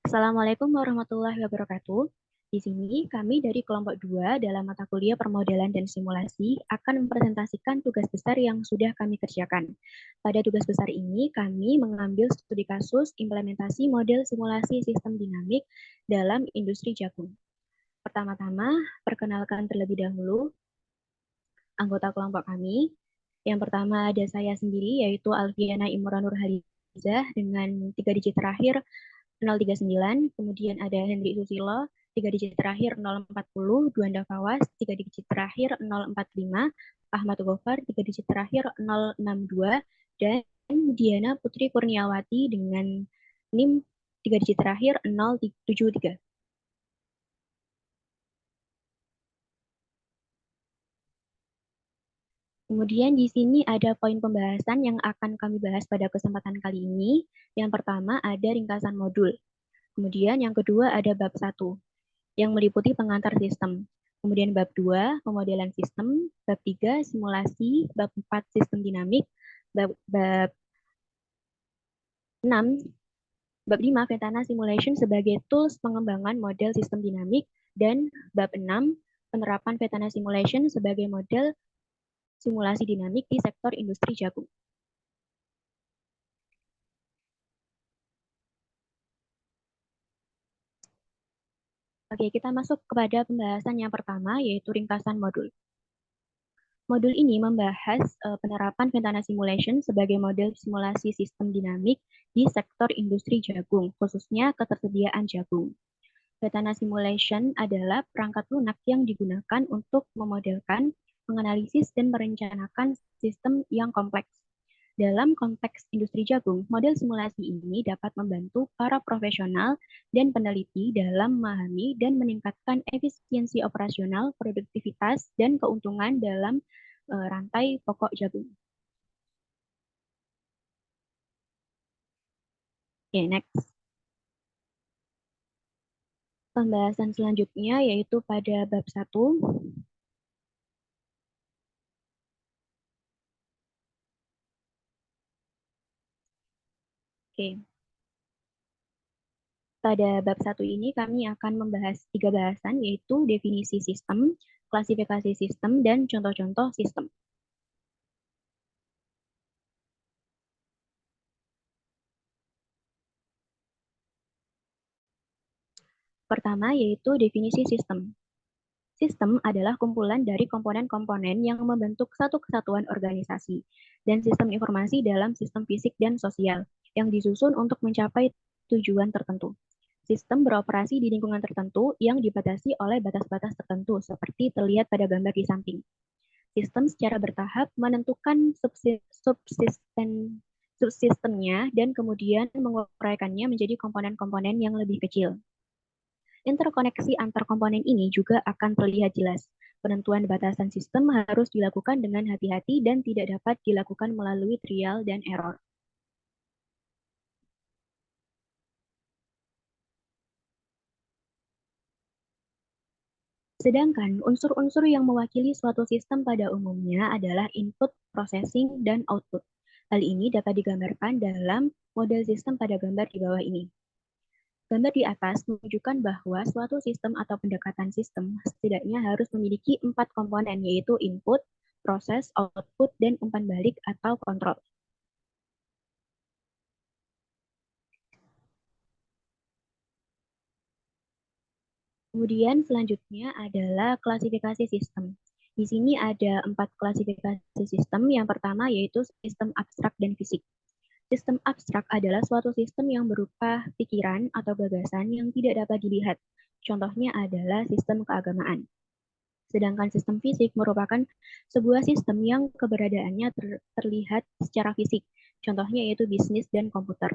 Assalamualaikum warahmatullahi wabarakatuh. Di sini kami dari kelompok 2 dalam mata kuliah permodelan dan simulasi akan mempresentasikan tugas besar yang sudah kami kerjakan. Pada tugas besar ini, kami mengambil studi kasus implementasi model simulasi sistem dinamik dalam industri jagung. Pertama-tama, perkenalkan terlebih dahulu anggota kelompok kami. Yang pertama ada saya sendiri, yaitu Alfiana Imran Nurhalizah dengan 3 digit terakhir 039, kemudian ada Henry Susilo, 3 digit terakhir 040, Duanda Fawas, 3 digit terakhir 045, Ahmad Gofar, 3 digit terakhir 062, dan Diana Putri Kurniawati dengan NIM 3 digit terakhir 073. Kemudian di sini ada poin pembahasan yang akan kami bahas pada kesempatan kali ini. Yang pertama ada ringkasan modul. Kemudian yang kedua ada bab 1 yang meliputi pengantar sistem. Kemudian bab 2 pemodelan sistem, bab 3 simulasi, bab 4 sistem dinamik, bab 6 bab 5 Ventana Simulation sebagai tools pengembangan model sistem dinamik, dan bab 6 penerapan Ventana Simulation sebagai model simulasi dinamik di sektor industri jagung. Oke, kita masuk kepada pembahasan yang pertama, yaitu ringkasan modul. Modul ini membahas penerapan Ventana Simulation sebagai model simulasi sistem dinamik di sektor industri jagung, khususnya ketersediaan jagung. Ventana Simulation adalah perangkat lunak yang digunakan untuk memodelkan, menganalisis, dan merencanakan sistem yang kompleks. Dalam konteks industri jagung, model simulasi ini dapat membantu para profesional dan peneliti dalam memahami dan meningkatkan efisiensi operasional, produktivitas, dan keuntungan dalam rantai pokok jagung. Oke, next. Pembahasan selanjutnya yaitu pada bab 1. Oke. Pada bab 1 ini kami akan membahas 3 bahasan, yaitu definisi sistem, klasifikasi sistem, dan contoh-contoh sistem. Pertama yaitu definisi sistem. Sistem adalah kumpulan dari komponen-komponen yang membentuk satu kesatuan organisasi dan sistem informasi dalam sistem fisik dan sosial yang disusun untuk mencapai tujuan tertentu. Sistem beroperasi di lingkungan tertentu yang dibatasi oleh batas-batas tertentu seperti terlihat pada gambar di samping. Sistem secara bertahap menentukan subsistemnya dan kemudian menguraikannya menjadi komponen-komponen yang lebih kecil. Interkoneksi antar komponen ini juga akan terlihat jelas. Penentuan batasan sistem harus dilakukan dengan hati-hati dan tidak dapat dilakukan melalui trial dan error. Sedangkan unsur-unsur yang mewakili suatu sistem pada umumnya adalah input, processing, dan output. Hal ini dapat digambarkan dalam model sistem pada gambar di bawah ini. Gambar di atas menunjukkan bahwa suatu sistem atau pendekatan sistem setidaknya harus memiliki 4 komponen, yaitu input, proses, output, dan umpan balik atau kontrol. Kemudian selanjutnya adalah klasifikasi sistem. Di sini ada 4 klasifikasi sistem. Yang pertama yaitu sistem abstrak dan fisik. Sistem abstrak adalah suatu sistem yang berupa pikiran atau gagasan yang tidak dapat dilihat. Contohnya adalah sistem keagamaan. Sedangkan sistem fisik merupakan sebuah sistem yang keberadaannya terlihat secara fisik. Contohnya yaitu bisnis dan komputer.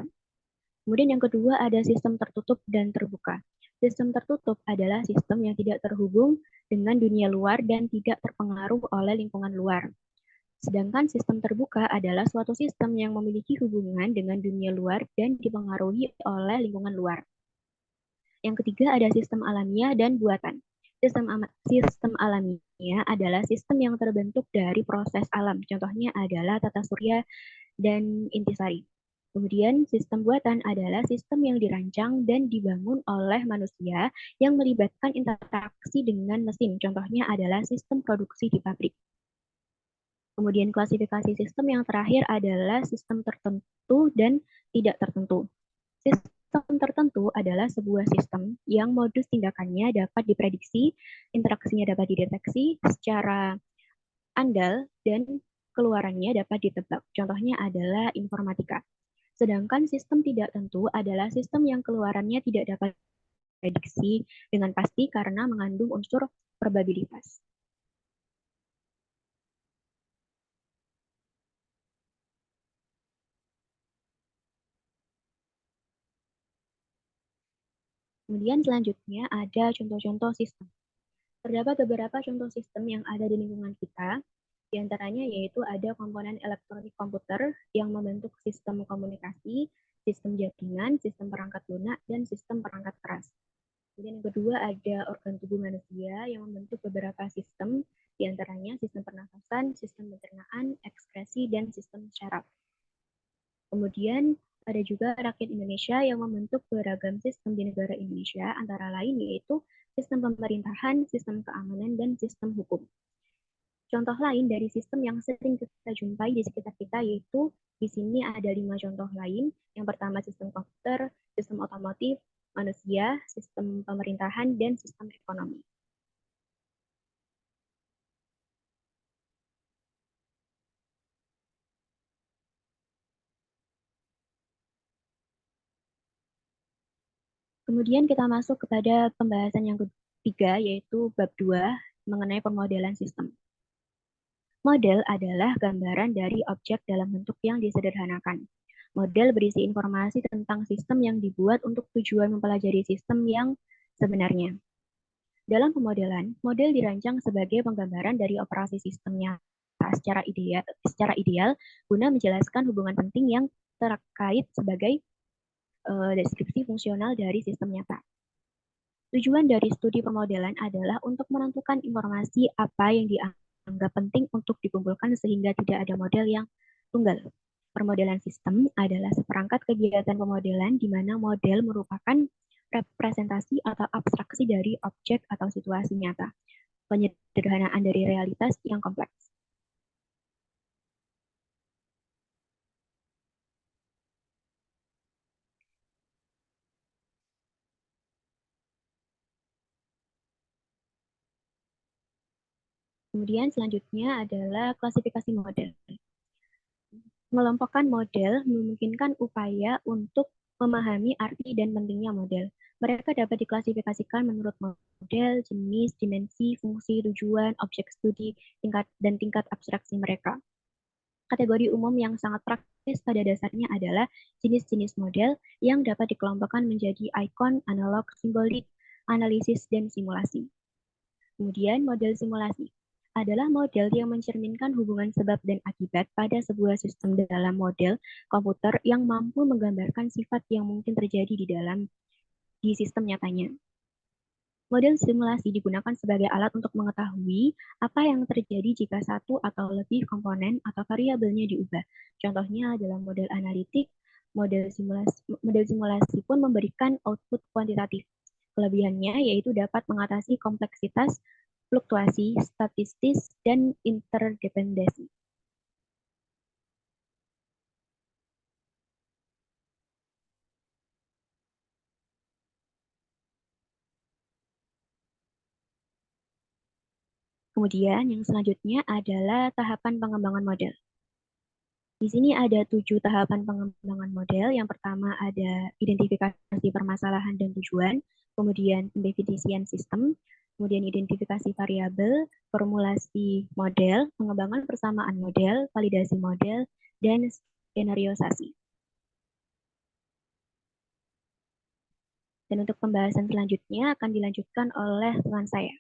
Kemudian yang kedua ada sistem tertutup dan terbuka. Sistem tertutup adalah sistem yang tidak terhubung dengan dunia luar dan tidak terpengaruh oleh lingkungan luar. Sedangkan sistem terbuka adalah suatu sistem yang memiliki hubungan dengan dunia luar dan dipengaruhi oleh lingkungan luar. Yang ketiga ada sistem alamiah dan buatan. Sistem alamiah adalah sistem yang terbentuk dari proses alam. Contohnya adalah tata surya dan intisari. Kemudian sistem buatan adalah sistem yang dirancang dan dibangun oleh manusia yang melibatkan interaksi dengan mesin. Contohnya adalah sistem produksi di pabrik. Kemudian klasifikasi sistem yang terakhir adalah sistem tertentu dan tidak tertentu. Sistem tertentu adalah sebuah sistem yang modus tindakannya dapat diprediksi, interaksinya dapat dideteksi secara andal, dan keluarannya dapat ditebak. Contohnya adalah informatika. Sedangkan sistem tidak tentu adalah sistem yang keluarannya tidak dapat diprediksi dengan pasti karena mengandung unsur probabilitas. Kemudian selanjutnya ada contoh-contoh sistem. Terdapat beberapa contoh sistem yang ada di lingkungan kita, di antaranya yaitu ada komponen elektronik komputer yang membentuk sistem komunikasi, sistem jaringan, sistem perangkat lunak, dan sistem perangkat keras. Kemudian yang kedua ada organ tubuh manusia yang membentuk beberapa sistem, di antaranya sistem pernafasan, sistem pencernaan, ekskresi, dan sistem syaraf. Kemudian ada juga rakyat Indonesia yang membentuk beragam sistem di negara Indonesia, antara lain yaitu sistem pemerintahan, sistem keamanan, dan sistem hukum. Contoh lain dari sistem yang sering kita jumpai di sekitar kita yaitu di sini ada 5 contoh lain. Yang pertama sistem komputer, sistem otomotif, manusia, sistem pemerintahan, dan sistem ekonomi. Kemudian kita masuk kepada pembahasan yang ketiga, yaitu bab 2 mengenai pemodelan sistem. Model adalah gambaran dari objek dalam bentuk yang disederhanakan. Model berisi informasi tentang sistem yang dibuat untuk tujuan mempelajari sistem yang sebenarnya. Dalam pemodelan, model dirancang sebagai penggambaran dari operasi sistemnya secara ideal guna menjelaskan hubungan penting yang terkait sebagai deskripsi fungsional dari sistem nyata. Tujuan dari studi pemodelan adalah untuk menentukan informasi apa yang dianggap penting untuk dikumpulkan sehingga tidak ada model yang tunggal. Permodelan sistem adalah seperangkat kegiatan pemodelan di mana model merupakan representasi atau abstraksi dari objek atau situasi nyata, penyederhanaan dari realitas yang kompleks. Kemudian selanjutnya adalah klasifikasi model. Mengelompokkan model memungkinkan upaya untuk memahami arti dan pentingnya model. Mereka dapat diklasifikasikan menurut model, jenis, dimensi, fungsi, tujuan, objek studi, dan tingkat abstraksi mereka. Kategori umum yang sangat praktis pada dasarnya adalah jenis-jenis model yang dapat dikelompokkan menjadi ikon, analog, simbolik, analisis, dan simulasi. Kemudian model simulasi adalah model yang mencerminkan hubungan sebab dan akibat pada sebuah sistem dalam model komputer yang mampu menggambarkan sifat yang mungkin terjadi di sistem nyatanya. Model simulasi digunakan sebagai alat untuk mengetahui apa yang terjadi jika satu atau lebih komponen atau variabelnya diubah. Contohnya dalam model analitik, model simulasi pun memberikan output kuantitatif. Kelebihannya yaitu dapat mengatasi kompleksitas, fluktuasi, statistis, dan interdependensi. Kemudian yang selanjutnya adalah tahapan pengembangan model. Di sini ada 7 tahapan pengembangan model. Yang pertama ada identifikasi permasalahan dan tujuan, kemudian pendefinisian sistem, kemudian identifikasi variabel, formulasi model, pengembangan persamaan model, validasi model, dan skenariosasi. Dan untuk pembahasan selanjutnya akan dilanjutkan oleh teman saya.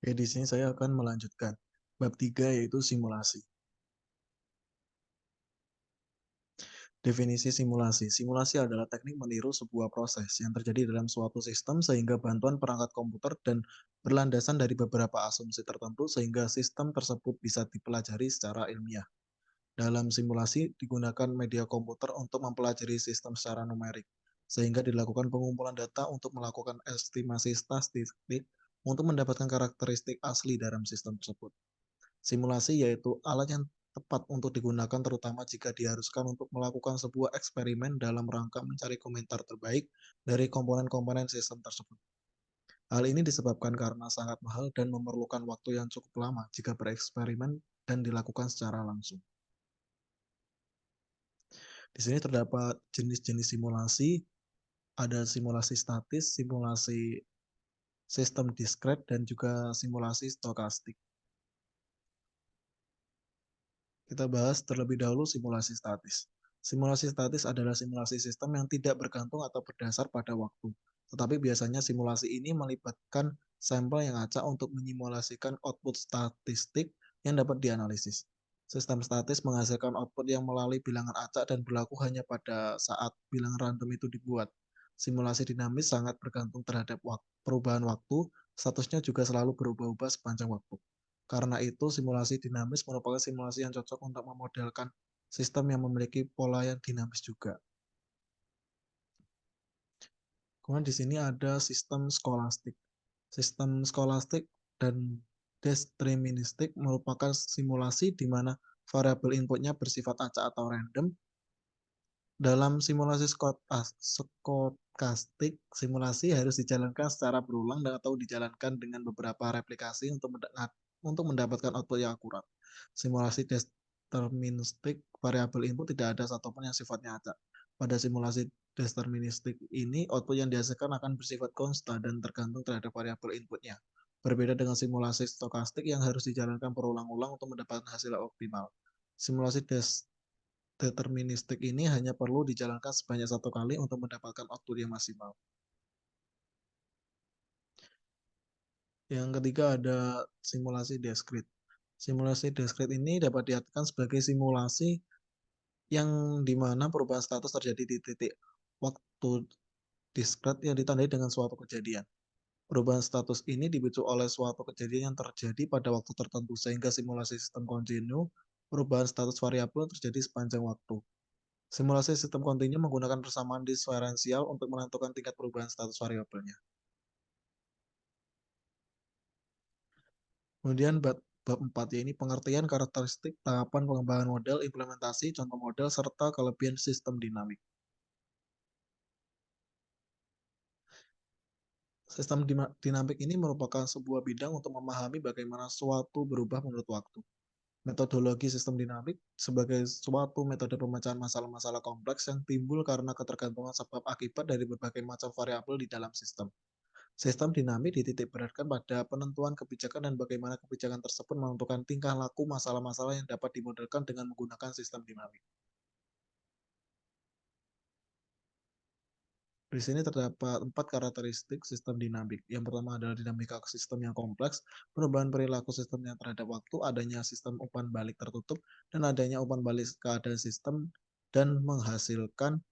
Oke, di sini saya akan melanjutkan bab 3 yaitu simulasi. Definisi simulasi. Simulasi adalah teknik meniru sebuah proses yang terjadi dalam suatu sistem sehingga bantuan perangkat komputer dan berlandasan dari beberapa asumsi tertentu sehingga sistem tersebut bisa dipelajari secara ilmiah. Dalam simulasi digunakan media komputer untuk mempelajari sistem secara numerik, sehingga dilakukan pengumpulan data untuk melakukan estimasi statistik untuk mendapatkan karakteristik asli dalam sistem tersebut. Simulasi yaitu alat yang tepat untuk digunakan terutama jika diharuskan untuk melakukan sebuah eksperimen dalam rangka mencari komentar terbaik dari komponen-komponen sistem tersebut. Hal ini disebabkan karena sangat mahal dan memerlukan waktu yang cukup lama jika bereksperimen dan dilakukan secara langsung. Di sini terdapat jenis-jenis simulasi, ada simulasi statis, simulasi sistem diskret, dan juga simulasi stokastik. Kita bahas terlebih dahulu simulasi statis. Simulasi statis adalah simulasi sistem yang tidak bergantung atau berdasar pada waktu. Tetapi biasanya simulasi ini melibatkan sampel yang acak untuk menyimulasikan output statistik yang dapat dianalisis. Sistem statis menghasilkan output yang melalui bilangan acak dan berlaku hanya pada saat bilangan random itu dibuat. Simulasi dinamis sangat bergantung terhadap perubahan waktu, statusnya juga selalu berubah-ubah sepanjang waktu. Karena itu, simulasi dinamis merupakan simulasi yang cocok untuk memodelkan sistem yang memiliki pola yang dinamis juga. Kemudian di sini ada sistem skolastik. Sistem skolastik dan deterministik merupakan simulasi di mana variabel inputnya bersifat acak atau random. Dalam simulasi skokastik, simulasi harus dijalankan secara berulang dan atau dijalankan dengan beberapa replikasi untuk mendapatkan output yang akurat. Simulasi deterministik, variabel input tidak ada satupun yang sifatnya acak. Pada simulasi deterministik ini, output yang dihasilkan akan bersifat konstan dan tergantung terhadap variabel inputnya. Berbeda dengan simulasi stokastik yang harus dijalankan berulang-ulang untuk mendapatkan hasil optimal. Simulasi deterministik ini hanya perlu dijalankan sebanyak satu kali untuk mendapatkan output yang maksimal. Yang ketiga ada simulasi diskrit. Simulasi diskrit ini dapat diartikan sebagai simulasi yang dimana perubahan status terjadi di titik waktu diskret yang ditandai dengan suatu kejadian. Perubahan status ini dipicu oleh suatu kejadian yang terjadi pada waktu tertentu, sehingga simulasi sistem kontinu, perubahan status variabel terjadi sepanjang waktu. Simulasi sistem kontinu menggunakan persamaan diferensial untuk menentukan tingkat perubahan status variabelnya. Kemudian bab 4 ini pengertian karakteristik tahapan pengembangan model, implementasi, contoh model, serta kelebihan sistem dinamik. Sistem dinamik ini merupakan sebuah bidang untuk memahami bagaimana suatu berubah menurut waktu. Metodologi sistem dinamik sebagai suatu metode pemecahan masalah-masalah kompleks yang timbul karena ketergantungan sebab akibat dari berbagai macam variabel di dalam sistem. Sistem dinamik dititik beratkan pada penentuan kebijakan dan bagaimana kebijakan tersebut menentukan tingkah laku masalah-masalah yang dapat dimodelkan dengan menggunakan sistem dinamik. Di sini terdapat 4 karakteristik sistem dinamik. Yang pertama adalah dinamika sistem yang kompleks, perubahan perilaku sistemnya terhadap waktu, adanya sistem umpan balik tertutup, dan adanya umpan balik keadaan sistem, dan menghasilkan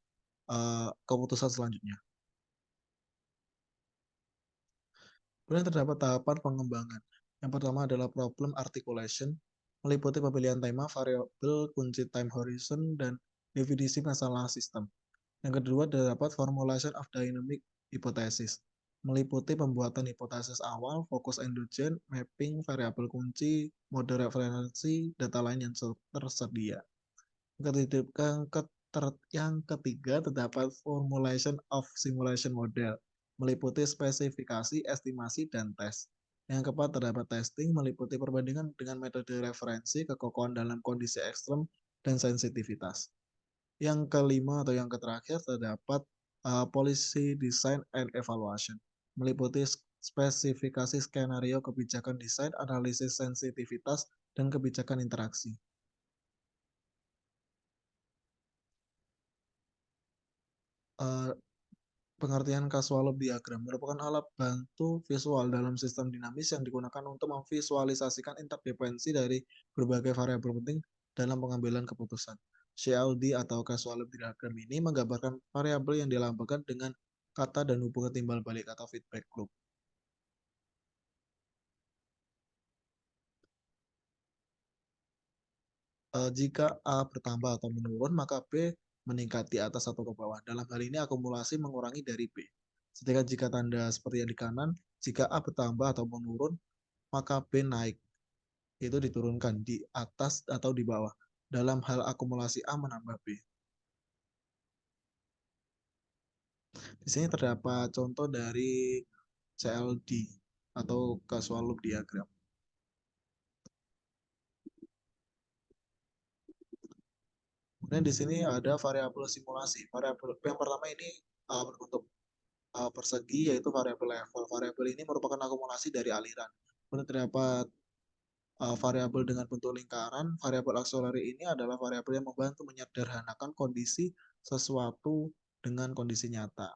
keputusan selanjutnya. Kemudian terdapat tahapan pengembangan. Yang pertama adalah problem articulation, meliputi pemilihan tema, variabel, kunci time horizon, dan definisi masalah sistem. Yang kedua terdapat formulation of dynamic hypothesis, meliputi pembuatan hipotesis awal, fokus endogen, mapping, variabel kunci, mode referensi, data lain yang tersedia. Yang ketiga terdapat formulation of simulation model, meliputi spesifikasi, estimasi, dan tes. Yang keempat terdapat testing, meliputi perbandingan dengan metode referensi, kekokohan dalam kondisi ekstrem, dan sensitivitas. Yang kelima atau yang terakhir terdapat policy design and evaluation, meliputi spesifikasi skenario kebijakan desain, analisis sensitivitas, dan kebijakan interaksi. Pengertian casual diagram merupakan alat bantu visual dalam sistem dinamis yang digunakan untuk memvisualisasikan interdependensi dari berbagai variabel penting dalam pengambilan keputusan. CLD atau casual diagram ini menggambarkan variabel yang dilambangkan dengan kata dan hubungan timbal balik atau feedback loop. Jika A bertambah atau menurun, maka B meningkat di atas atau ke bawah. Dalam hal ini akumulasi mengurangi dari B. Sedangkan jika tanda seperti yang di kanan, jika A bertambah atau menurun, maka B naik. Itu diturunkan di atas atau di bawah. Dalam hal akumulasi A menambah B. Di sini terdapat contoh dari CLD atau casual loop diagram. Kemudian di sini ada variabel simulasi. Variabel yang pertama ini berbentuk persegi, yaitu variabel level. Variabel ini merupakan akumulasi dari aliran. Kemudian terdapat variabel dengan bentuk lingkaran. Variabel auxiliary ini adalah variabel yang membantu menyederhanakan kondisi sesuatu dengan kondisi nyata.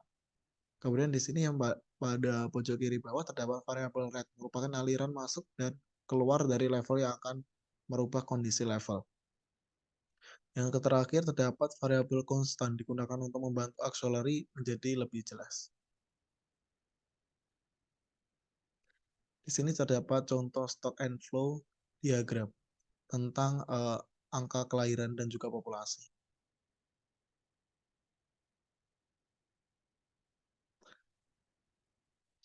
Kemudian di sini yang pada pojok kiri bawah terdapat variabel rate, merupakan aliran masuk dan keluar dari level yang akan merubah kondisi level. Yang terakhir terdapat variabel konstan, digunakan untuk membantu auxiliary menjadi lebih jelas. Di sini terdapat contoh stock and flow diagram tentang angka kelahiran dan juga populasi.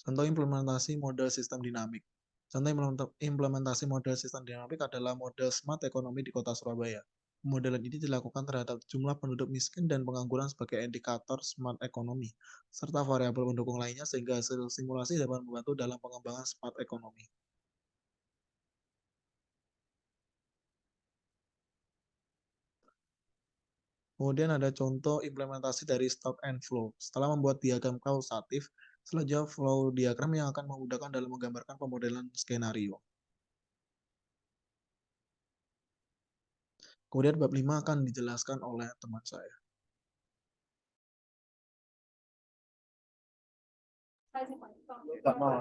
Contoh implementasi model sistem dinamik. Contoh implementasi model sistem dinamik adalah model smart ekonomi di Kota Surabaya. Modelan ini dilakukan terhadap jumlah penduduk miskin dan pengangguran sebagai indikator smart ekonomi, serta variabel pendukung lainnya sehingga hasil simulasi dapat membantu dalam pengembangan smart ekonomi. Kemudian ada contoh implementasi dari stop and flow. Setelah membuat diagram kausatif, selanjutnya flow diagram yang akan memudahkan dalam menggambarkan pemodelan skenario. Kemudian bab 5 akan dijelaskan oleh teman saya.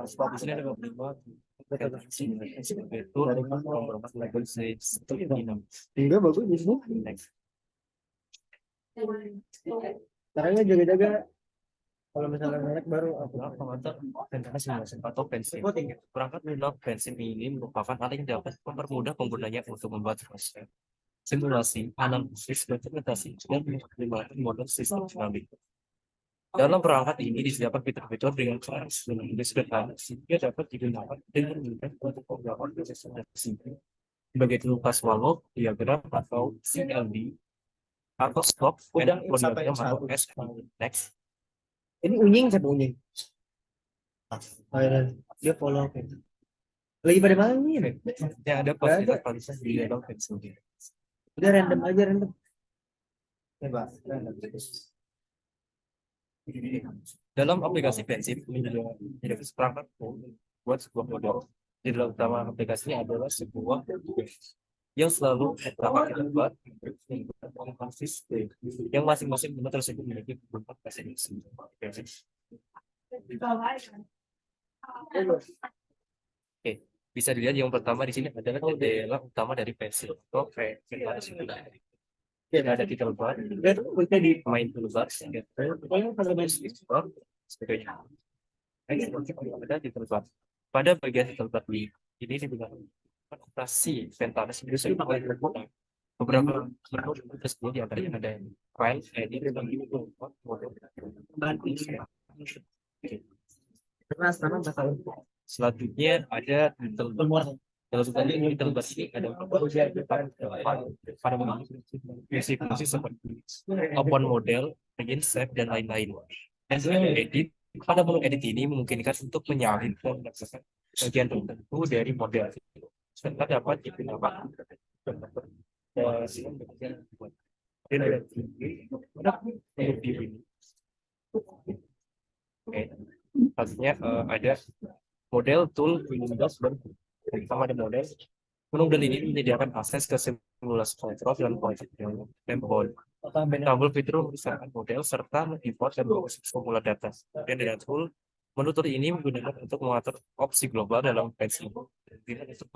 Sebab di sini ada beberapa itu memperluas level sistem dinamik. Enggak bagus di sini. Next. Caranya jaga-jaga. Kalau misalnya naik baru aku. Pengatur rencana simulasi atau pensim. Perangkat lunak pensim ini merupakan alat yang dapat mempermudah penggunanya untuk membuat proses simulasi, analisis, implementasi, dan mengembangkan model sistem dinamik. Dalam perangkat ini disediakan fitur-fitur dengan cara sederhana sehingga dapat digunakan dengan mudah untuk beberapa proses simple sebagai casual loop diagram atau CLD atau stop and flow diagram atau SFD. Next. Ini unying siapa unying? Dia follow. Lagi pada mana nih? Yang ada fasilitas di dalam pensil. Udah random aja random. Coba. Dalam aplikasi pensil menjadi perangkat buat sebuah model. Di dalam utama aplikasinya adalah sebuah yang selalu dapat dibuat konsisten yang masing-masing model tersebut memiliki beberapa presentasi. Oke, bisa dilihat yang pertama di sini adalah jendela utama dari pensil atau ventasi udara. Ada di toolbar, di main toolbar, sebagainya. Ada di toolbar. Pada bagian toolbar ini digunakan operasi ventilasi itu beberapa menu tersebut yang tadi ada file, edit, selanjutnya ada toolbar. Kalau tadi kita bahas ini ada pada fungsi seperti open model, begin shape dan lain-lain. Dan edit pada menu edit ini memungkinkan untuk menyalin bagian tertentu dari model serta dapat digunakan Selanjutnya ada model tool Windows pertama ada model. Model ini menyediakan akses ke simulasi kontrol dan konsep template. Tombol fitur memisahkan model serta mengimport dan mengakses formula data. Dan dengan tool menu tool ini menggunakan untuk mengatur opsi global dalam pensil untuk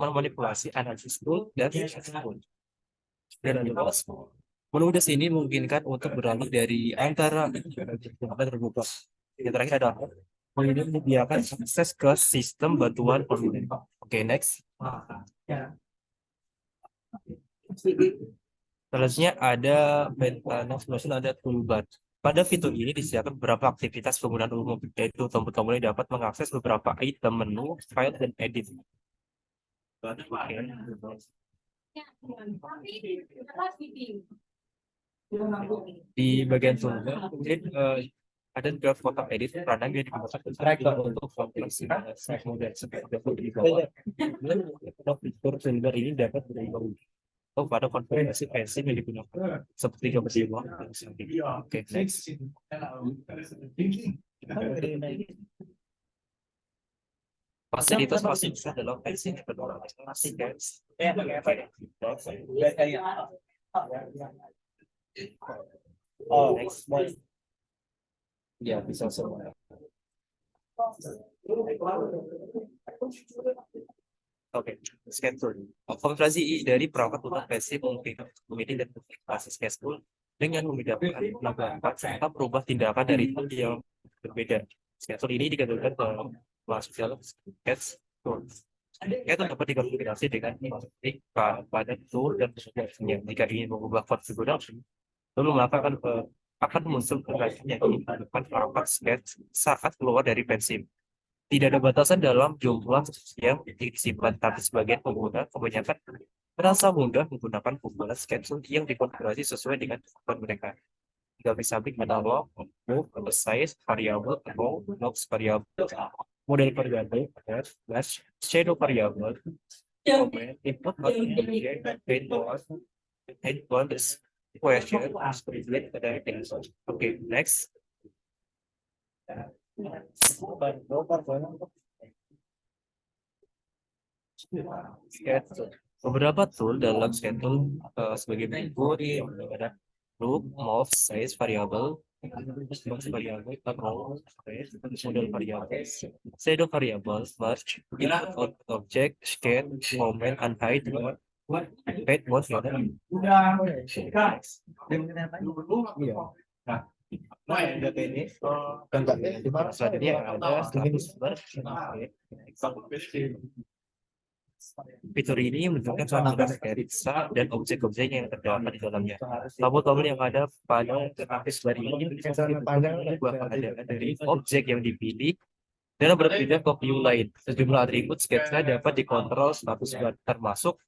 memanipulasi analisis tool dan tool. Dan menu di sini memungkinkan untuk beralih dari antara terbuka. Yang terakhir adalah ini menyediakan akses ke sistem bantuan koordinator. Oke, next. Selanjutnya ada maintenance solution, ada toolbar. Pada fitur ini disediakan beberapa aktivitas penggunaan umum, yaitu tombol-tombol yang dapat mengakses beberapa item menu, file, dan edit. Di bagian toolbar, mungkin ada juga foto edit peranan yang digunakan untuk kompresi model seperti di bawah. Kemudian fitur toolbar ini dapat berubah pada konfigurasi versi yang digunakan seperti gambar di bawah. Oke, next. Fasilitas dalam versi masih guys. Oh, next. Ya, bisa semua. Oke, schedule. Konfigurasi dari perangkat lunak versi memilih dan mengaktifasi schedule dengan membedakan penambahan serta berubah tindakan dari tool yang berbeda. Schedule ini digabungkan dalam kelas schedule. Itu dapat dikonfigurasi dengan klik pada tool dan prosesnya. Jika ingin mengubah konfigurasi, lalu melakukan akan muncul yang dilakukan perangkat sketch saat keluar dari pensim. Tidak ada batasan dalam jumlah yang disimpan, tapi sebagian pengguna kebanyakan merasa mudah menggunakan formula schedule yang dikonfigurasi sesuai dengan kebutuhan mereka. Jika bisa klik analog, move, size, variable, row, nodes variable, model variable, slash, shadow variable, comment, input, output, headboard, question, split, dan Oke, next. Beberapa tool dalam schedule sebagai berikut, ada loop, move, size variable, box variable, row, model variable, shadow variable, merge, input object, scan, comment, unhide, pet mode, selanjutnya ada status bar. Fitur ini menunjukkan standar sketsa dan objek-objek yang terdapat di dalamnya. Tombol-tombol yang ada pada status bar ini mengubah keadaan dari objek yang dipilih dalam berbeda ke view lain. Sejumlah atribut sketsa dapat dikontrol status bar, termasuk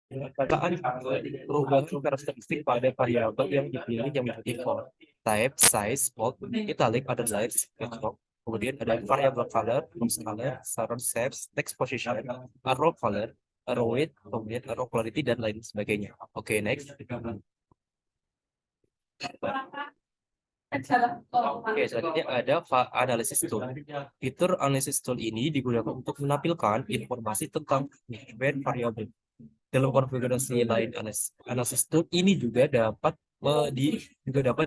perubahan karakteristik pada variabel yang dipilih yang menjadi default, type, size, bold, italic, underline, kemudian ada variabel color, surround shapes, text position, arrow color, arrow width, kemudian arrow quality, dan lain sebagainya. Oke, next. Oke, selanjutnya ada analysis tool. Fitur analysis tool ini digunakan untuk menampilkan informasi tentang variabel. Dalam konfigurasi lain, analysis tool ini juga dapat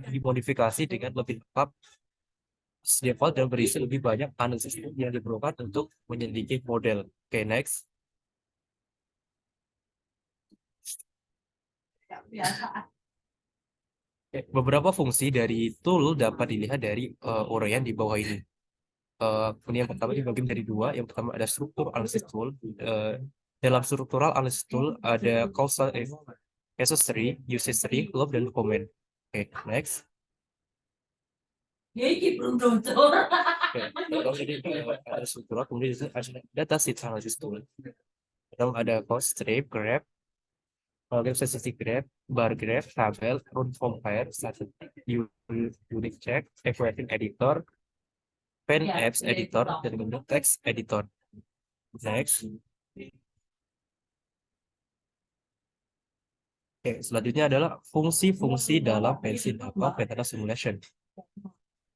dimodifikasi dengan lebih lengkap default dan berisi lebih banyak analisis yang diperlukan untuk menyelidiki model. Oke, next. Beberapa fungsi dari tool dapat dilihat dari uraian di bawah ini. Ini yang pertama dibagi menjadi dua. Yang pertama ada struktur analysis tool. Dalam struktural analysis tool ada causal cases tree, usage tree, loop, dan comment. Oke, next. Jadi ada struktural, kemudian ada data sheet analysis tool. Lalu ada cost strip, graph, statistic graph, bar graph, tabel, run compare, statistic, unit check, equation editor, pen apps editor, dan kemudian text editor. Next. Oke, selanjutnya adalah fungsi-fungsi dalam pensil atau Vector simulation.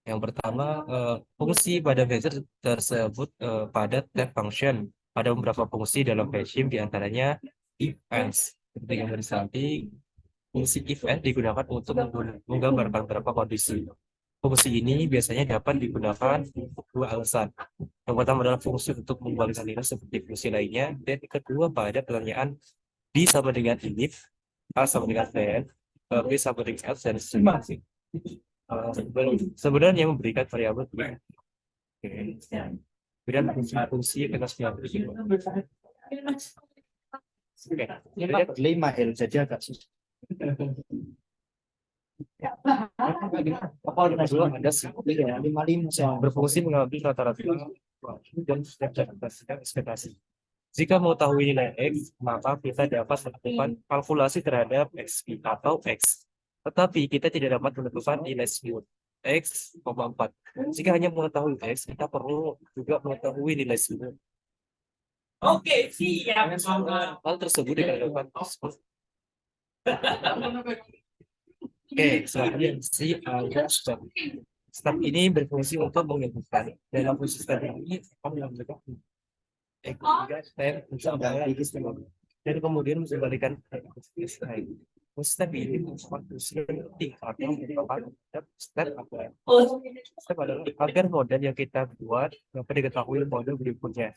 Yang pertama, fungsi pada vector tersebut pada tab function. Ada beberapa fungsi dalam pensil, diantaranya if else. Seperti yang samping, fungsi if else digunakan untuk menggambarkan beberapa kondisi. Fungsi ini biasanya dapat digunakan untuk dua alasan. Yang pertama adalah fungsi untuk mengembalikan nilai seperti fungsi lainnya, dan yang kedua pada pertanyaan B sama dengan if, A sama dengan N, B sama dengan else, dan seterusnya. Sebenarnya yang memberikan variabel kemudian fungsi-fungsi Oke, Ini berlima L jadi agak susah. apa dulu ada seperti ya 55 yang berfungsi mengambil rata-rata dan berdasarkan ekspektasi. Jika mengetahui nilai X, maka kita dapat melakukan kalkulasi terhadap X atau X. Tetapi kita tidak dapat menentukan nilai smooth X, 4. Jika hanya mengetahui X, kita perlu juga mengetahui nilai smooth. Oke, siap. Hal tersebut dikatakan smooth. Oke, selanjutnya si step. Step ini berfungsi untuk menginputkan. Dalam fungsi step ini akan menambahkan step dan kemudian mengembalikan step ini merupakan fungsi yang penting karena merupakan step apa? Step adalah agar model yang kita buat dapat diketahui model berikutnya.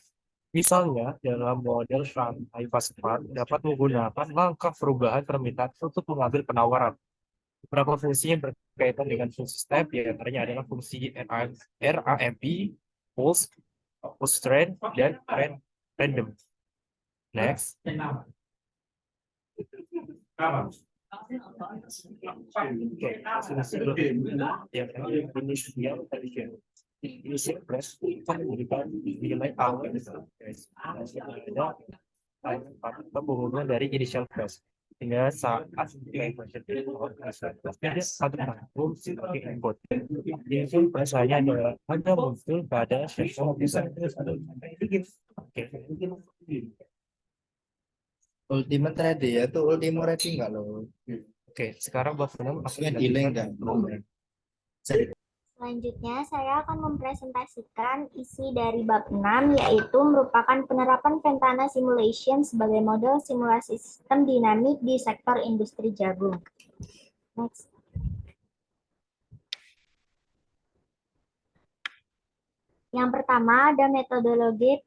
Misalnya, dalam model rantai pasar dapat menggunakan langkah perubahan permintaan untuk mengambil penawaran. Beberapa fungsi yang berkaitan dengan fungsi step, ya antaranya adalah fungsi RAMP, pulse, trend, dan random. Next. Ini press memberikan nilai awal ada berhubungan dari initial press hingga saat fungsi sebagai input. Input press hanya muncul pada session desain. Ultimate ready ya tuh ultimo ready enggak lo? Oke, sekarang Bapak Maksudnya delay enggak? Selanjutnya, saya akan mempresentasikan isi dari bab 6, yaitu merupakan penerapan Ventana Simulation sebagai model simulasi sistem dinamik di sektor industri jagung. Next. Yang pertama ada metodologi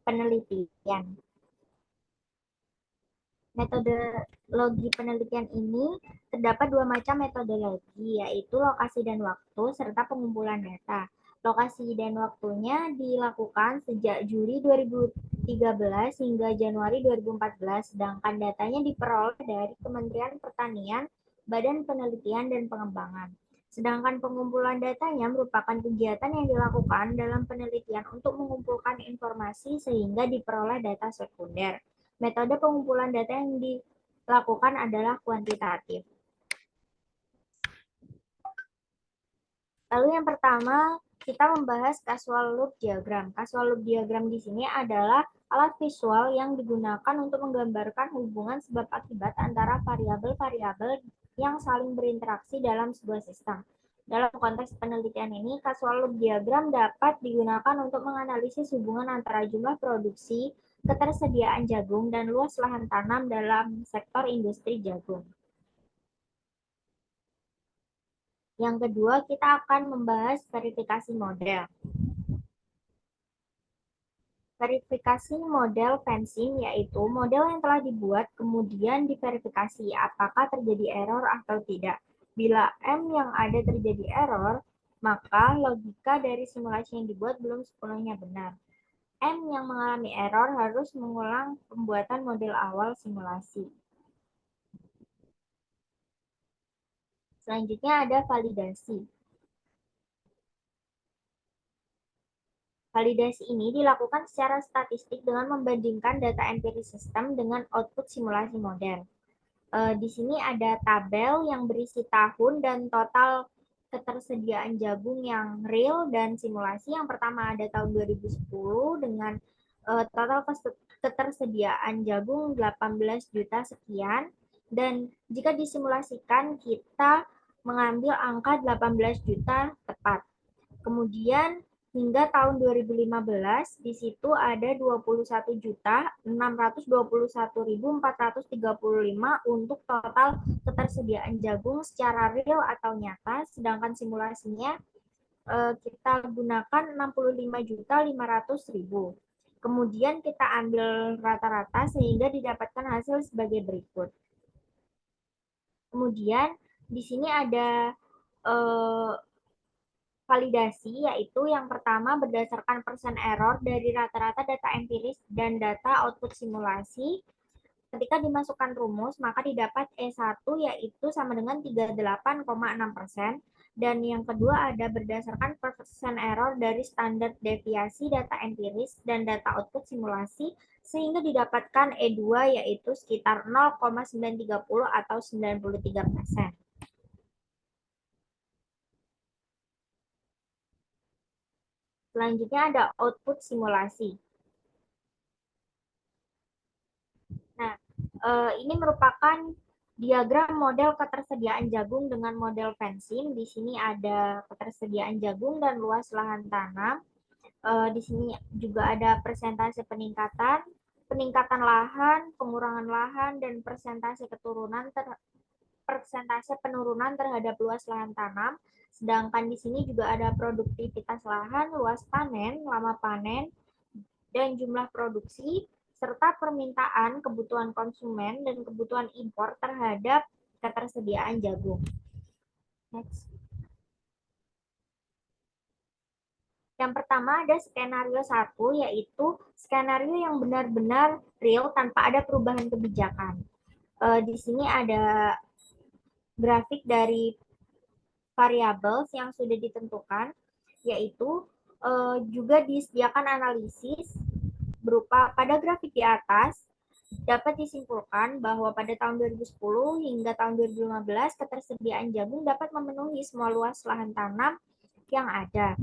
penelitian. Metodologi penelitian ini terdapat dua macam metodologi, yaitu lokasi dan waktu, serta pengumpulan data. Lokasi dan waktunya dilakukan sejak Juli 2013 hingga Januari 2014, sedangkan datanya diperoleh dari Kementerian Pertanian, Badan Penelitian dan Pengembangan. Sedangkan pengumpulan datanya merupakan kegiatan yang dilakukan dalam penelitian untuk mengumpulkan informasi sehingga diperoleh data sekunder. Metode pengumpulan data yang dilakukan adalah kuantitatif. Lalu yang pertama, kita membahas casual loop diagram. Casual loop diagram di sini adalah alat visual yang digunakan untuk menggambarkan hubungan sebab akibat antara variabel-variabel yang saling berinteraksi dalam sebuah sistem. Dalam konteks penelitian ini, casual loop diagram dapat digunakan untuk menganalisis hubungan antara jumlah produksi, ketersediaan jagung, dan luas lahan tanam dalam sektor industri jagung. Yang kedua, kita akan membahas verifikasi model. Verifikasi model fencing yaitu model yang telah dibuat kemudian diverifikasi apakah terjadi error atau tidak. Bila M yang ada terjadi error, maka logika dari simulasi yang dibuat belum sepenuhnya benar. M yang mengalami error harus mengulang pembuatan model awal simulasi. Selanjutnya ada validasi. Validasi ini dilakukan secara statistik dengan membandingkan data empiris sistem dengan output simulasi model. Di sini ada tabel yang berisi tahun dan total ketersediaan jagung yang real dan simulasi. Yang pertama ada tahun 2010 dengan total ketersediaan jagung 18 juta sekian, dan jika disimulasikan kita mengambil angka 18 juta tepat. Kemudian hingga tahun 2015 di situ ada 21.621.435 untuk total ketersediaan jagung secara real atau nyata, sedangkan simulasinya kita gunakan 65.500.000. Kemudian kita ambil rata-rata sehingga didapatkan hasil sebagai berikut. Kemudian di sini ada validasi, yaitu yang pertama berdasarkan persen error dari rata-rata data empiris dan data output simulasi. Ketika dimasukkan rumus, maka didapat E1 yaitu sama dengan 38,6%. Dan yang kedua ada berdasarkan percent error dari standar deviasi data empiris dan data output simulasi, sehingga didapatkan E2 yaitu sekitar 0,930 atau 93%. Selanjutnya ada output simulasi. Nah, ini merupakan diagram model ketersediaan jagung dengan model fencing. Di sini ada ketersediaan jagung dan luas lahan tanam. Di sini juga ada persentase peningkatan lahan, pengurangan lahan, dan persentase penurunan terhadap luas lahan tanam. Sedangkan di sini juga ada produktivitas lahan, luas panen, lama panen, dan jumlah produksi, serta permintaan, kebutuhan konsumen, dan kebutuhan impor terhadap ketersediaan jagung. Next. Yang pertama ada skenario 1, yaitu skenario yang benar-benar real tanpa ada perubahan kebijakan. Di sini ada grafik dari variabel yang sudah ditentukan, yaitu juga disediakan analisis berupa pada grafik di atas dapat disimpulkan bahwa pada tahun 2010 hingga tahun 2015 ketersediaan jagung dapat memenuhi semua luas lahan tanam yang ada.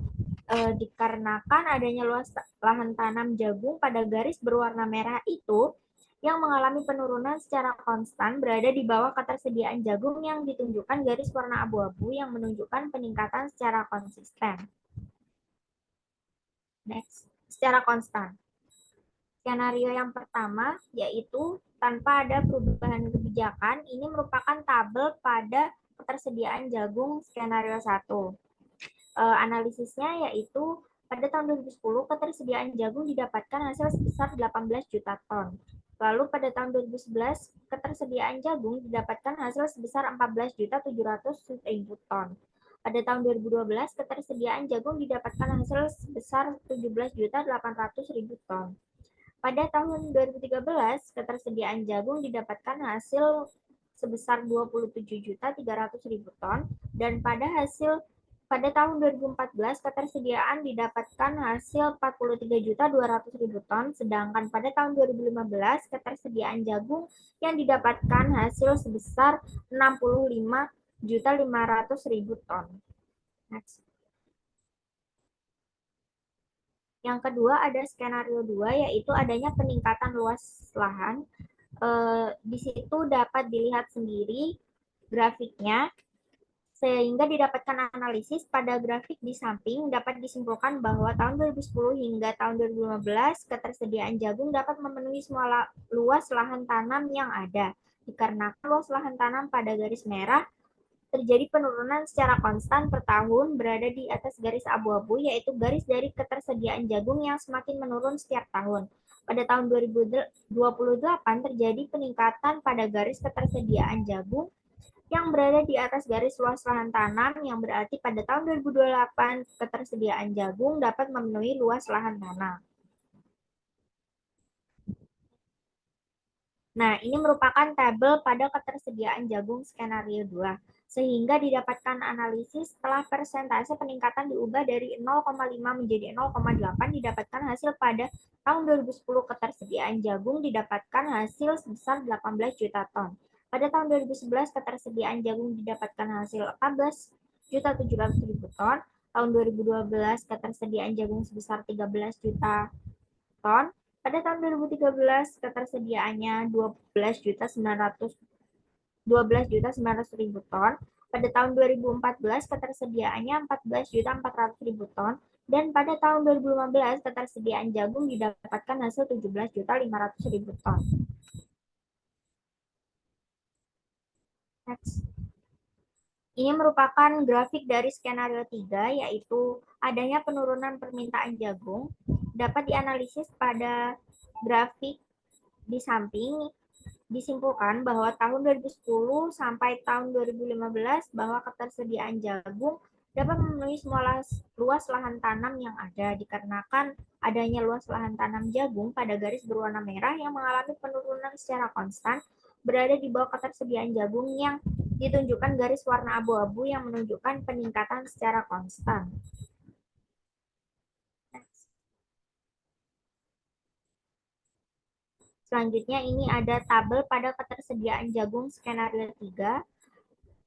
Dikarenakan adanya luas lahan tanam jagung pada garis berwarna merah itu yang mengalami penurunan secara konstan berada di bawah ketersediaan jagung yang ditunjukkan garis warna abu-abu yang menunjukkan peningkatan secara konsisten. Next, secara konstan. Skenario yang pertama yaitu tanpa ada perubahan kebijakan, ini merupakan tabel pada ketersediaan jagung skenario 1. Analisisnya yaitu pada tahun 2010 ketersediaan jagung didapatkan hasil sebesar 18 juta ton. Lalu pada tahun 2011 ketersediaan jagung didapatkan hasil sebesar 14.700.000 ton. Pada tahun 2012 ketersediaan jagung didapatkan hasil sebesar 17.800.000 ton. Pada tahun 2013, ketersediaan jagung didapatkan hasil sebesar 27.300.000 ton, dan pada tahun 2014 ketersediaan didapatkan hasil 43.200.000 ton, sedangkan pada tahun 2015 ketersediaan jagung yang didapatkan hasil sebesar 65.500.000 ton. Next. Yang kedua ada skenario 2, yaitu adanya peningkatan luas lahan. Di situ dapat dilihat sendiri grafiknya, sehingga didapatkan analisis pada grafik di samping dapat disimpulkan bahwa tahun 2010 hingga tahun 2015 ketersediaan jagung dapat memenuhi semua luas lahan tanam yang ada. Dikarenakan luas lahan tanam pada garis merah terjadi penurunan secara konstan per tahun berada di atas garis abu-abu, yaitu garis dari ketersediaan jagung yang semakin menurun setiap tahun. Pada tahun 2028 terjadi peningkatan pada garis ketersediaan jagung yang berada di atas garis luas lahan tanam, yang berarti pada tahun 2028 ketersediaan jagung dapat memenuhi luas lahan tanam. Nah, ini merupakan tabel pada ketersediaan jagung skenario 2. Sehingga didapatkan analisis setelah persentase peningkatan diubah dari 0,5 menjadi 0,8 didapatkan hasil pada tahun 2010 ketersediaan jagung didapatkan hasil sebesar 18 juta ton. Pada tahun 2011 ketersediaan jagung didapatkan hasil 14.700.000 ton. Tahun 2012 ketersediaan jagung sebesar 13 juta ton. Pada tahun 2013 ketersediaannya 12.900.000 ton. Pada tahun 2014 ketersediaannya 14.400.000 ton, dan pada tahun 2015 ketersediaan jagung didapatkan hasil 17.500.000 ton. Next. Ini merupakan grafik dari skenario 3, yaitu adanya penurunan permintaan jagung. Dapat dianalisis pada grafik di samping. Disimpulkan bahwa tahun 2010 sampai tahun 2015 bahwa ketersediaan jagung dapat memenuhi semua luas lahan tanam yang ada, dikarenakan adanya luas lahan tanam jagung pada garis berwarna merah yang mengalami penurunan secara konstan berada di bawah ketersediaan jagung yang ditunjukkan garis warna abu-abu yang menunjukkan peningkatan secara konstan. Selanjutnya ini ada tabel pada ketersediaan jagung skenario 3.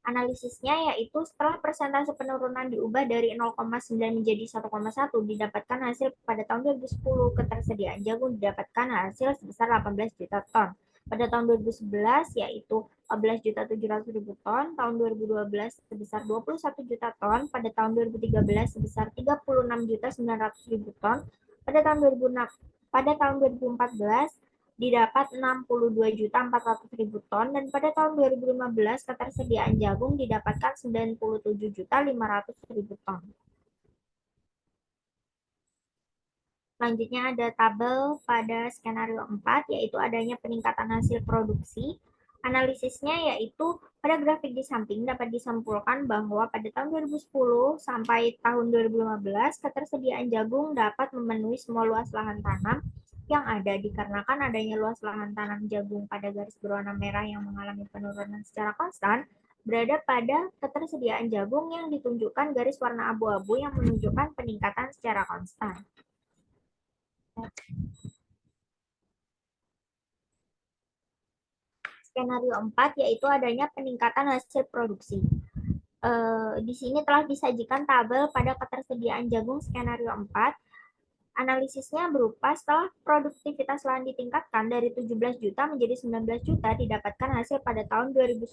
Analisisnya yaitu setelah persentase penurunan diubah dari 0,9 menjadi 1,1 didapatkan hasil pada tahun 2010 ketersediaan jagung didapatkan hasil sebesar 18 juta ton. Pada tahun 2011 yaitu 14.700.000 ton, tahun 2012 sebesar 21 juta ton, pada tahun 2013 sebesar 36.900.000 ton, pada tahun 2014 didapat 62.400.000 ton, dan pada tahun 2015 ketersediaan jagung didapatkan 97.500.000 ton. Selanjutnya ada tabel pada skenario 4, yaitu adanya peningkatan hasil produksi. Analisisnya yaitu pada grafik di samping dapat disimpulkan bahwa pada tahun 2010 sampai tahun 2015 ketersediaan jagung dapat memenuhi semua luas lahan tanam yang ada, dikarenakan adanya luas lahan tanam jagung pada garis berwarna merah yang mengalami penurunan secara konstan berada pada ketersediaan jagung yang ditunjukkan garis warna abu-abu yang menunjukkan peningkatan secara konstan. Skenario 4 yaitu adanya peningkatan hasil produksi. Di sini telah disajikan tabel pada ketersediaan jagung skenario 4. Analisisnya berupa setelah produktivitas lahan ditingkatkan dari 17 juta menjadi 19 juta didapatkan hasil pada tahun 2010.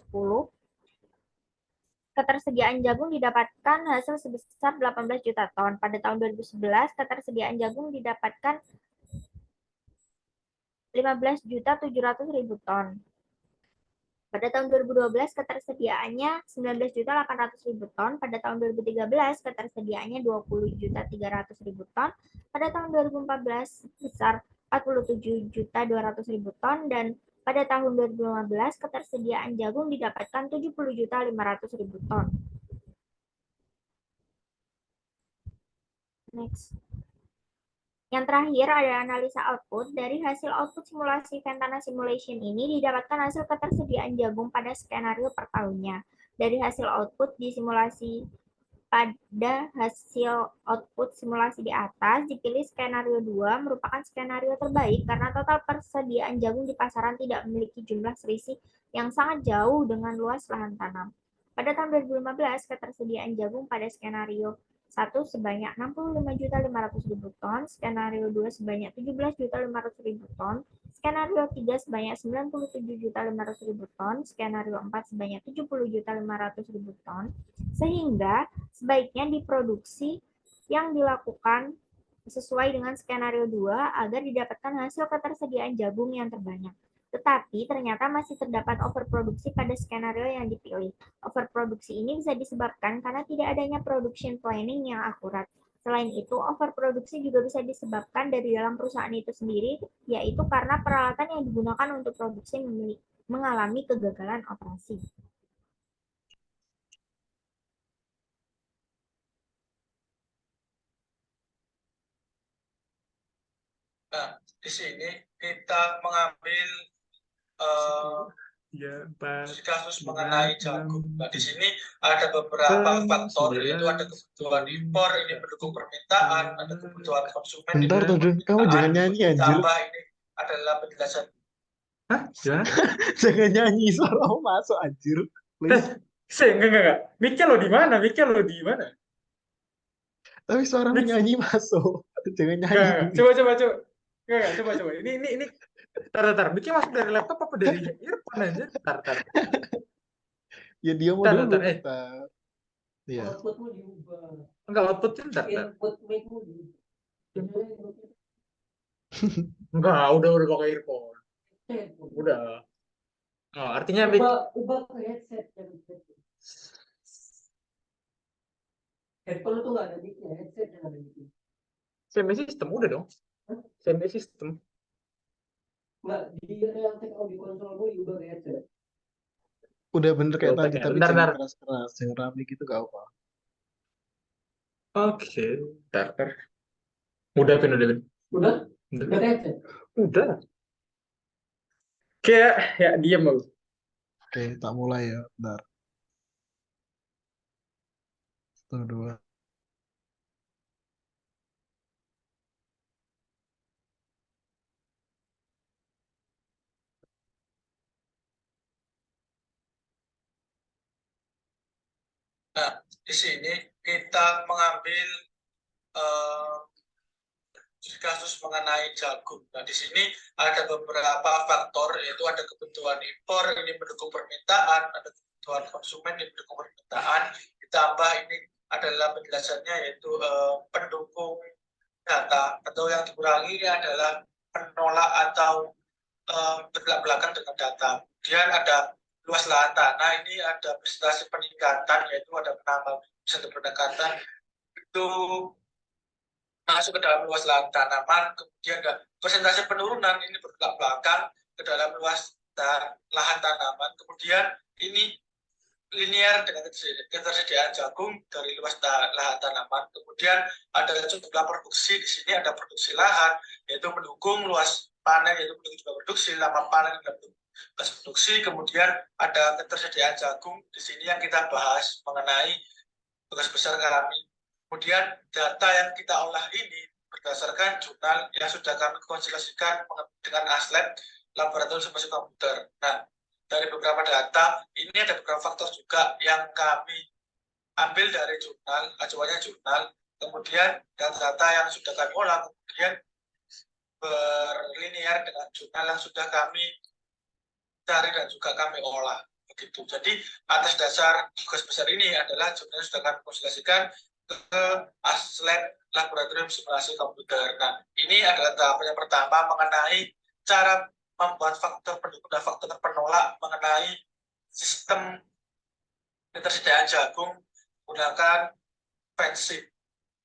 Ketersediaan jagung didapatkan hasil sebesar 18 juta ton. Pada tahun 2011 ketersediaan jagung didapatkan 15.700.000 ton. Pada tahun 2012 ketersediaannya 19.800.000 ton, pada tahun 2013 ketersediaannya 20.300.000 ton, pada tahun 2014 sebesar 47.200.000 ton, dan pada tahun 2015 ketersediaan jagung didapatkan 70.500.000 ton. Next. Yang terakhir ada analisa output. Dari hasil output simulasi Ventana Simulation ini didapatkan hasil ketersediaan jagung pada skenario per tahunnya. Dari hasil output di simulasi pada hasil output simulasi di atas, dipilih skenario 2 merupakan skenario terbaik karena total persediaan jagung di pasaran tidak memiliki jumlah selisih yang sangat jauh dengan luas lahan tanam. Pada tahun 2015, ketersediaan jagung pada skenario 1 sebanyak 65.500.000 ton, skenario 2 sebanyak 17.500.000 ton, skenario 3 sebanyak 97.500.000 ton, skenario 4 sebanyak 70.500.000 ton, sehingga sebaiknya diproduksi yang dilakukan sesuai dengan skenario 2 agar didapatkan hasil ketersediaan jagung yang terbanyak. Tetapi ternyata masih terdapat overproduksi pada skenario yang dipilih. Overproduksi ini bisa disebabkan karena tidak adanya production planning yang akurat. Selain itu, overproduksi juga bisa disebabkan dari dalam perusahaan itu sendiri, yaitu karena peralatan yang digunakan untuk produksi mengalami kegagalan operasi. Nah, di sini kita mengambil kasus mengenai jagung. Nah, di sini ada beberapa faktor, yaitu ada kebutuhan impor, ini mendukung permintaan, ada kebutuhan konsumen. Bentar, kamu jangan nyanyi, anjir. Tambah ini adalah penjelasan. Hah? Gimana? Jangan nyanyi, suara kamu masuk, anjir. Please. Enggak. Miknya lo di mana? Tapi suara nyanyi masuk. Jangan nyanyi. Enggak. Coba. Ini. Tar. Miknya masuk dari laptop apa dari earphone aja? Tar. Ya dia mau dulu. Bentar. Iya. Outputmu diubah. Enggak, outputnya tar. Input mic-mu diubah. Enggak, udah pakai earphone. Udah. Oh, artinya ubah ke headset. Headphone itu nggak ada mic-nya, headset yang ada mic-nya. semi system udah dong. Semi system. Nggak, di Realtek audio control gue diubah ke headset. Udah bener kayak tadi, tapi Bentar. jangan keras-keras, jangan rame gitu, gak apa. Oke, bentar. Udah, Pin, udah, Pin. Udah? Udah. Udah tete? Udah. Kayak, ya diam aku. Oke, tak mulai ya. Bentar. 1, 2. Nah, di sini kita mengambil kasus mengenai jagung. Nah, di sini ada beberapa faktor, yaitu ada kebutuhan impor, ini mendukung permintaan, ada kebutuhan konsumen, ini mendukung permintaan, ditambah ini adalah penjelasannya, yaitu pendukung data, atau yang dikurangi ini adalah penolak atau bertolak belakang dengan data. Kemudian ada luas lahan tanah, ini ada presentasi peningkatan, yaitu ada penambahan presentasi peningkatan, itu masuk ke dalam luas lahan tanaman, kemudian ada persentase penurunan, ini bertolak belakang ke dalam luas lahan tanaman, kemudian ini linear dengan ketersediaan jagung dari luas lahan tanaman, kemudian ada jumlah produksi, di sini ada produksi lahan, yaitu mendukung luas panen, yaitu mendukung jumlah produksi, lama panen, dan luas produksi, kemudian ada ketersediaan jagung, di sini yang kita bahas mengenai tugas besar kami. Kemudian data yang kita olah ini berdasarkan jurnal yang sudah kami konsultasikan dengan ASLab, Laboratorium Simulasi Komputer. Nah, dari beberapa data, ini ada beberapa faktor juga yang kami ambil dari jurnal, acuannya jurnal, kemudian data-data yang sudah kami olah, kemudian berlinear dengan jurnal yang sudah kami cari dan juga kami olah. Begitu. Jadi, atas dasar tugas besar ini adalah jurnal yang sudah kami konsultasikan ke ASLab, Laboratorium Simulasi Komputer. Nah, ini adalah tahap yang pertama mengenai cara membuat faktor pendukung dan faktor penolak mengenai sistem ketersediaan jagung menggunakan FANCI.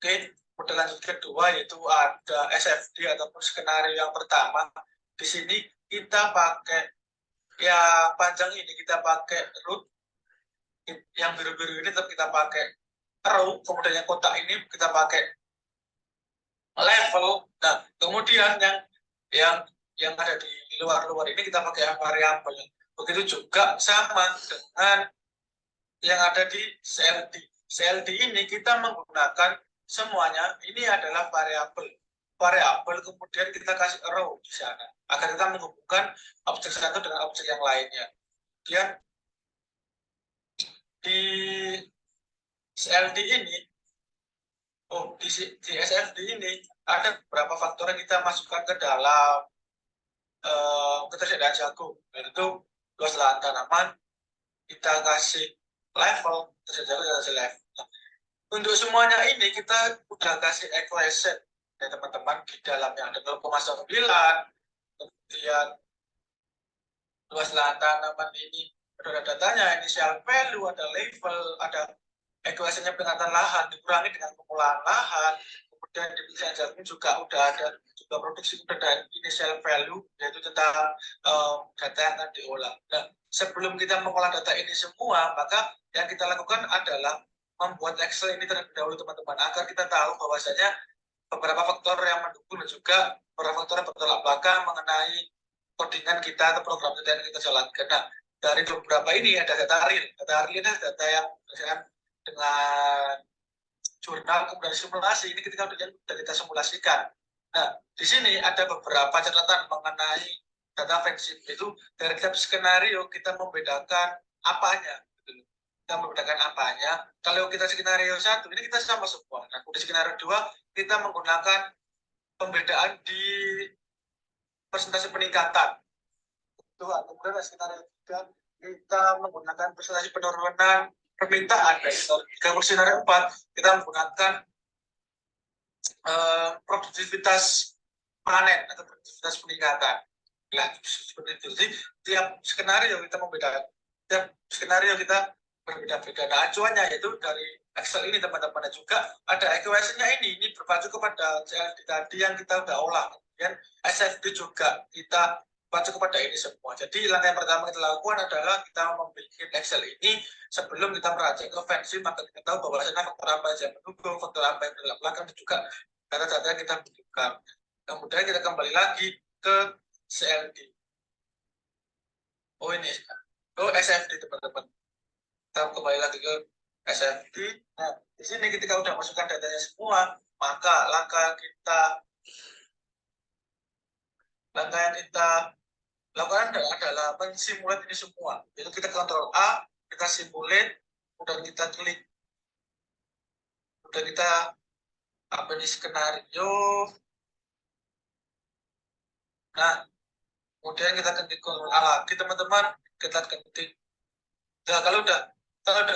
Oke, model lanjut kedua yaitu ada SFD ataupun skenario yang pertama. Di sini kita pakai yang panjang ini kita pakai root, yang biru-biru ini tetap kita pakai row, kemudian yang kotak ini kita pakai level. Nah, kemudian yang ada di luar ini kita pakai variabel. Begitu juga sama dengan yang ada di CLD. CLD ini kita menggunakan semuanya, ini adalah variabel. Variabel kemudian kita kasih row di sana, agar kita menghubungkan objek satu dengan objek yang lainnya. Kemudian di CLD ini, di SFD ini ada beberapa faktor yang kita masukkan ke dalam ketersediaan jagung, yaitu luas lahan tanaman, kita kasih level, kasih level. Nah, untuk semuanya ini kita udah kasih equation ya teman-teman, di dalamnya ada 0,9, kemudian luas lahan tanaman ini ada datanya, initial value, ada level, ada equation-nya peringatan lahan dikurangi dengan pengolahan lahan, kemudian di penyelesaian jagung juga udah ada juga produksi dan initial value, yaitu tentang data yang akan diolah. Nah, sebelum kita mengolah data ini semua, maka yang kita lakukan adalah membuat Excel ini terlebih dahulu teman-teman, agar kita tahu bahwasanya beberapa faktor yang mendukung dan juga beberapa faktor yang bertolak belakang mengenai codingan kita atau program kita yang kita jalankan. Nah, dari beberapa ini ada data real. Data real ini data yang dengan jurnal kemudian simulasi, ini ketika sudah kita simulasikan. Nah, di sini ada beberapa catatan mengenai data FANCI, itu dari tiap skenario kita membedakan apanya. Kita membedakan apanya. Kalau kita skenario 1, ini kita sama semua. Nah, di skenario 2, kita menggunakan pembedaan di persentase peningkatan. Kemudian skenario 3, kita menggunakan persentase penurunan permintaan. Kalau skenario 4, kita menggunakan produktivitas panen atau produktivitas peningkatan. Nah, seperti itu. Jadi tiap skenario kita membedakan, tiap skenario kita berbeda-beda. Nah, acuannya yaitu dari Excel ini teman-teman, juga ada equation-nya ini berpacu kepada CLD tadi yang kita udah olah. Kemudian SFD juga kita mengacu kepada ini semua. Jadi langkah yang pertama kita lakukan adalah kita membuat Excel ini sebelum kita merajak ke fancy, maka kita tahu bahwa faktor apa yang mendukung, faktor apa yang dalam belakang, dan juga data-data yang kita butuhkan. Kemudian kita kembali lagi ke CLD. Oh ini, SFD teman-teman. Kita kembali lagi ke SFD. Nah, di sini ketika udah masukkan datanya semua, maka langkah yang kita lakukan adalah mensimulat ini semua. Itu kita kontrol A, kita simulate, kemudian kita klik, kemudian kita ini skenario. Nah, kemudian kita ketik kontrol A lagi teman-teman, kita ketik. Nah, kalau udah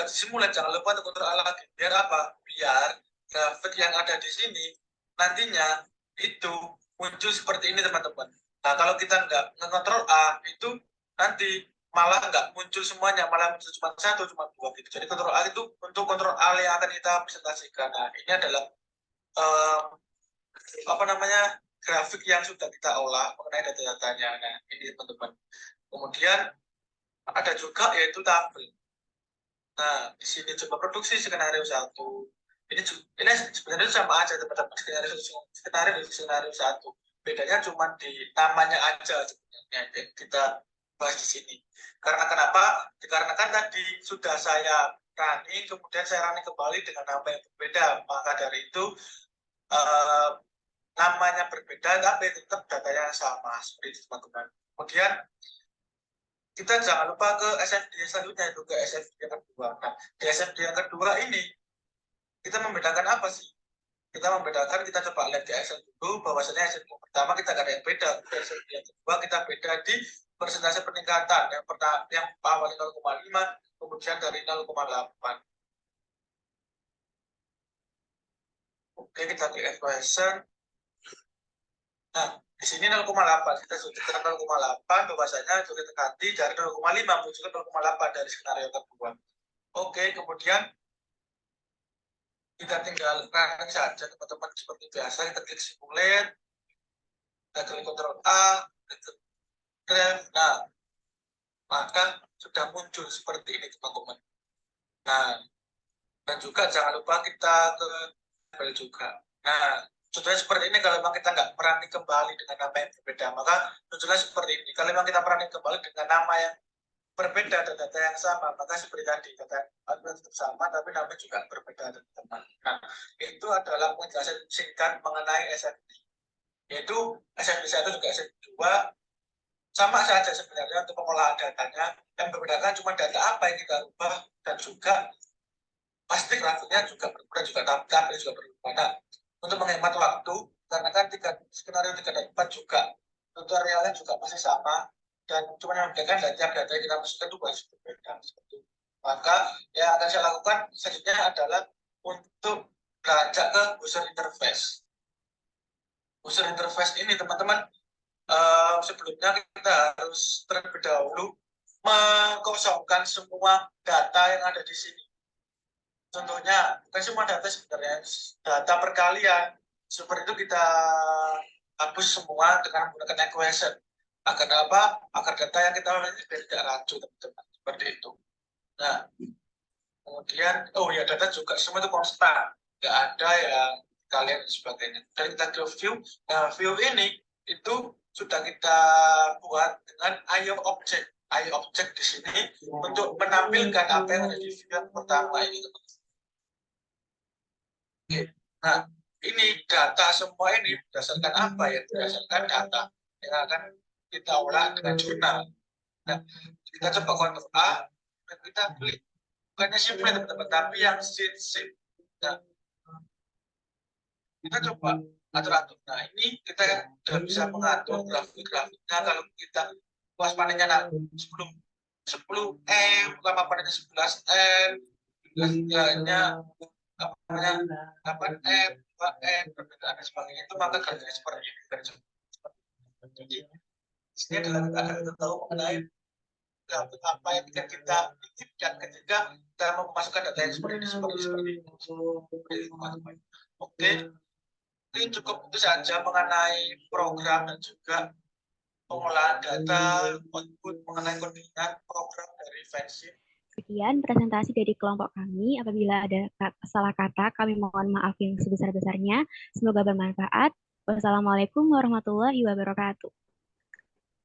simulat, jangan lupa untuk kontrol A lagi. Biar apa? Biar grafik yang ada di sini nantinya itu muncul seperti ini teman-teman. Nah, kalau kita nggak ngontrol A, itu nanti malah nggak muncul semuanya, malah muncul cuma satu, cuma dua gitu. Jadi kontrol A itu untuk kontrol A yang akan kita presentasikan. Nah, ini adalah grafik yang sudah kita olah mengenai data-datanya. Nah, ini teman-teman. Kemudian ada juga yaitu tabel. Nah, di sini coba produksi skenario 1. Ini sebenarnya sama aja teman-teman, skenario 1. Bedanya cuma di namanya aja sebenarnya yang kita bahas di sini. Karena kenapa? Dikarenakan tadi sudah saya running, kemudian saya running kembali dengan nama yang berbeda. Maka dari itu namanya berbeda, tapi tetap datanya sama seperti itu teman-teman. Kemudian kita jangan lupa ke SFD yang selanjutnya, itu ke SFD yang kedua. Nah, di SFD yang kedua ini kita membedakan apa sih? Kita membedakan, kita coba lihat di Excel dulu, bahwasanya Excel yang pertama kita ada yang beda, Excel yang kedua kita beda di persentase peningkatan. Yang pertama yang awal 0,5, kemudian dari 0,8. Oke, kita klik equation. Nah, di sini 0,8, kita sudah tekan 0,8, bahwasanya sudah dekati dari 0,5 menuju ke 0,8 dari skenario kedua. Oke, kemudian kita tinggal running saja teman-teman seperti biasa. Kita klik simulate, kita klik Ctrl A, graph. Nah, maka sudah muncul seperti ini teman-teman. Nah, dan juga jangan lupa kita ke tabel juga. Nah, contohnya seperti ini. Kalau memang kita nggak running kembali dengan nama yang berbeda, maka munculnya seperti ini. Kalau memang kita running kembali dengan nama yang berbeda dan data yang sama, maka seperti tadi, data tetap sama, tapi namanya juga berbeda teman-teman. Nah, itu adalah penjelasan singkat mengenai SFD. Yaitu SFD 1 juga SFD 2 sama saja sebenarnya untuk pengolahan datanya. Yang membedakan cuma data apa yang kita ubah, dan juga pasti grafiknya juga berubah, juga tabel juga berubah. Nah, untuk menghemat waktu, karena kan skenario 3 dan 4 juga tutorialnya juga masih sama, dan cuma yang membedakan data yang kita masukkan itu masih berbeda seperti itu. Maka yang akan saya lakukan selanjutnya adalah untuk beranjak ke user interface. User interface ini teman-teman, sebelumnya kita harus terlebih dahulu mengkosongkan semua data yang ada di sini. Contohnya, bukan semua data sebenarnya, data perkalian. Seperti itu kita hapus semua dengan menggunakan equation. Agar apa? Agar data yang kita olah ini tidak rancu, teman-teman. Seperti itu. Nah, kemudian, data juga semua itu konstan. Nggak ada yang kalian dan sebagainya. Dan kita ke view. Nah, view ini itu sudah kita buat dengan IO object. IO object di sini untuk menampilkan apa yang ada di view yang pertama ini, teman-teman. Oke. Nah, ini data semua ini berdasarkan apa ya? Berdasarkan data yang akan kita olah dengan jurnal. Nah, kita coba kontrol A dan kita klik. Bukannya simple teman-teman, tapi yang sheet. Nah, kita coba atur-atur. Nah, ini kita sudah bisa mengatur grafik-grafiknya. Kalau kita luas panennya 10M, lama panennya 11M, nya 8M, 2M, perbedaan dan sebagainya, itu maka grafiknya seperti ini. Jadi, di sini adalah kita tahu mengenai grafik apa yang kita inginkan ketika kita memasukkan data yang seperti ini. Oke, ini cukup itu saja mengenai program dan juga pengolahan data, output mengenai koordinat program dari Fancy. Sekian presentasi dari kelompok kami. Apabila ada salah kata, kami mohon maaf yang sebesar-besarnya. Semoga bermanfaat. Wassalamualaikum warahmatullahi wabarakatuh.